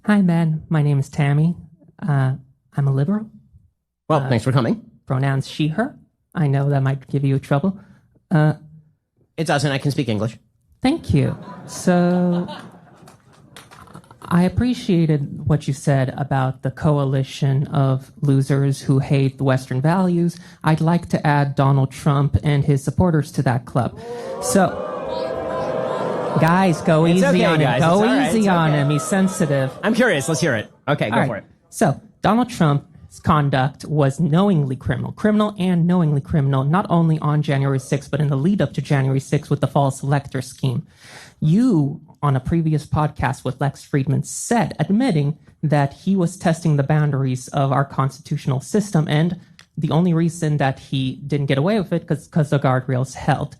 Hi, Ben. My name is Tammy. I'm a liberal. Well, thanks for coming. Pronouns she, her. I know that might give you trouble. It doesn't. I can speak English. Thank you. So, I appreciated what you said about the coalition of losers who hate the Western values. I'd like to add Donald Trump and his supporters to that club. So, guys, go It's easy okay, on him. guys. Go It's all right. easy It's on okay. him. He's sensitive. I'm curious. Let's hear it. Okay, go All for right. it. So, Donald Trump's conduct was knowingly criminal and knowingly criminal, not only on January 6th, but in the lead up to January 6th with the false elector scheme. You, on a previous podcast with Lex Friedman, said, admitting that he was testing the boundaries of our constitutional system, and the only reason that he didn't get away with it because the guardrails held.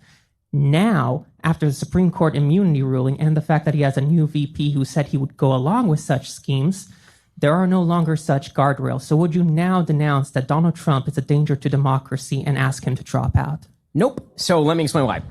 Now, after the Supreme Court immunity ruling and the fact that he has a new VP who said he would go along with such schemes, there are no longer such guardrails. So would you now denounce that Donald Trump is a danger to democracy and ask him to drop out? Nope. So let me explain why.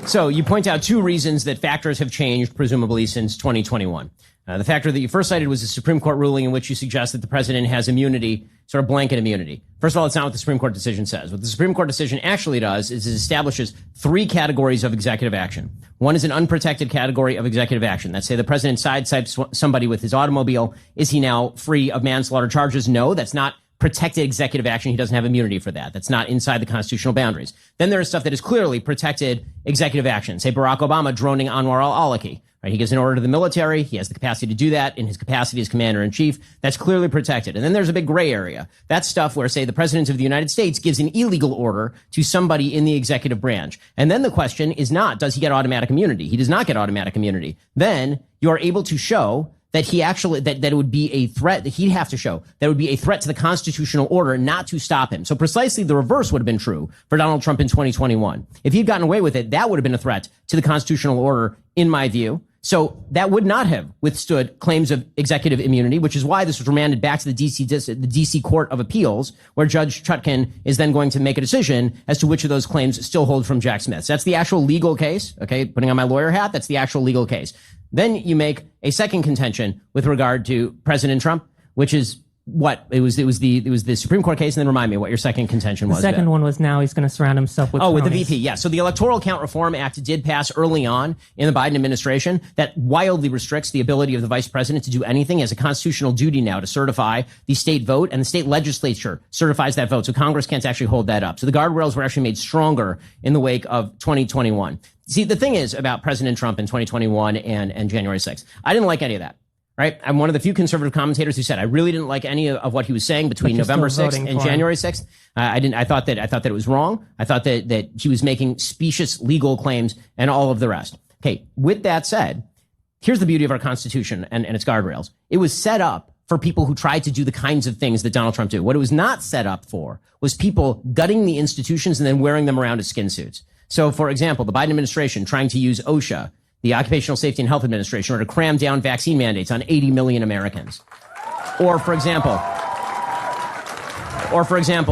So you point out two reasons that factors have changed, presumably, since 2021. The factor that you first cited was the Supreme Court ruling in which you suggest that the president has immunity, sort of blanket immunity. First of all, it's not what the Supreme Court decision says. What the Supreme Court decision actually does is it establishes three categories of executive action. One is an unprotected category of executive action. That's say the president sideswipes somebody with his automobile. Is he now free of manslaughter charges? No, that's not protected executive action. He doesn't have immunity for that. That's not inside the constitutional boundaries. Then there is stuff that is clearly protected executive action. Say Barack Obama droning Anwar al-Awlaki. Right? He gives an order to the military. He has the capacity to do that in his capacity as commander in chief. That's clearly protected. And then there's a big gray area. That's stuff where, say, the president of the United States gives an illegal order to somebody in the executive branch. And then the question is not, does he get automatic immunity? He does not get automatic immunity. Then you are able to show that he actually, that it would be a threat, that he'd have to show that it would be a threat to the constitutional order not to stop him. So precisely the reverse would have been true for Donald Trump in 2021. If he'd gotten away with it, that would have been a threat to the constitutional order, in my view. So that would not have withstood claims of executive immunity, which is why this was remanded back to the DC Court of Appeals, where Judge Chutkan is then going to make a decision as to which of those claims still hold from Jack Smith. So that's the actual legal case. Okay, putting on my lawyer hat, that's the actual legal case. Then you make a second contention with regard to President Trump, which is what? It was the Supreme Court case, and then remind me what your second contention was. The second one was now he's going to surround himself with with the cronies. VP, yeah. So the Electoral Count Reform Act did pass early on in the Biden administration. That wildly restricts the ability of the vice president to do anything. He has a constitutional duty now to certify the state vote, and the state legislature certifies that vote. So Congress can't actually hold that up. So the guardrails were actually made stronger in the wake of 2021. See, the thing is about President Trump in 2021 and January 6th, I didn't like any of that. Right? I'm one of the few conservative commentators who said I really didn't like any of what he was saying between November 6th and January 6th. I thought that it was wrong. I thought that he was making specious legal claims and all of the rest. Okay. With that said, here's the beauty of our Constitution and its guardrails. It was set up for people who tried to do the kinds of things that Donald Trump did. What it was not set up for was people gutting the institutions and then wearing them around as skin suits. So, for example, the Biden administration trying to use OSHA, the Occupational Safety and Health Administration, or to cram down vaccine mandates on 80 million Americans. Or, for example,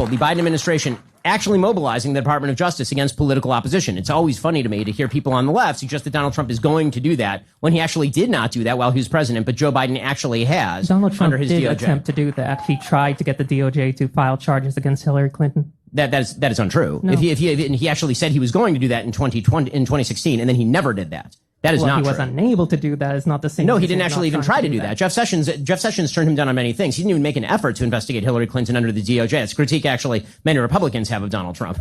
the Biden administration actually mobilizing the Department of Justice against political opposition. It's always funny to me to hear people on the left suggest that Donald Trump is going to do that when he actually did not do that while he was president, but Joe Biden actually has Donald Trump under his did DOJ. attempt to do that. He tried to get the DOJ to file charges against Hillary Clinton. That is untrue. No. If he actually said he was going to do that in 2016, and then he never did that. That is not true. He was unable to do that. Is not the same. No, he didn't actually even try to do that. Jeff Sessions turned him down on many things. He didn't even make an effort to investigate Hillary Clinton under the DOJ. It's a critique actually many Republicans have of Donald Trump,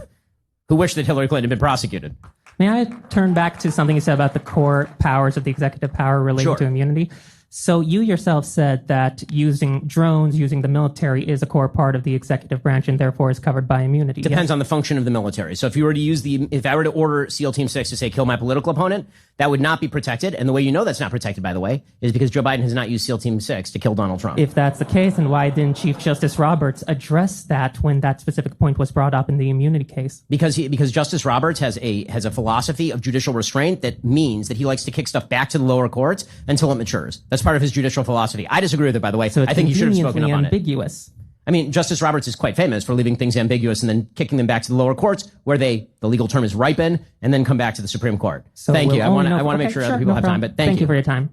who wish that Hillary Clinton had been prosecuted. May I turn back to something you said about the core powers of the executive power relating to immunity? So you yourself said that using drones, using the military is a core part of the executive branch and therefore is covered by immunity. Depends on the function of the military. So if I were to order SEAL Team 6 to say kill my political opponent, that would not be protected. And the way you know that's not protected, by the way, is because Joe Biden has not used SEAL Team 6 to kill Donald Trump. If that's the case, then why didn't Chief Justice Roberts address that when that specific point was brought up in the immunity case? Because Justice Roberts has a philosophy of judicial restraint that means that he likes to kick stuff back to the lower courts until it matures. That's part of his judicial philosophy. I disagree with it, by the way. So it's I think he should have spoken up on it. ambiguous. I mean, Justice Roberts is quite famous for leaving things ambiguous and then kicking them back to the lower courts where the legal term is ripen, and then come back to the Supreme Court. So Thank you. we'll I want only to know- make okay, sure sure, other people no have time, problem. but thank you for your time.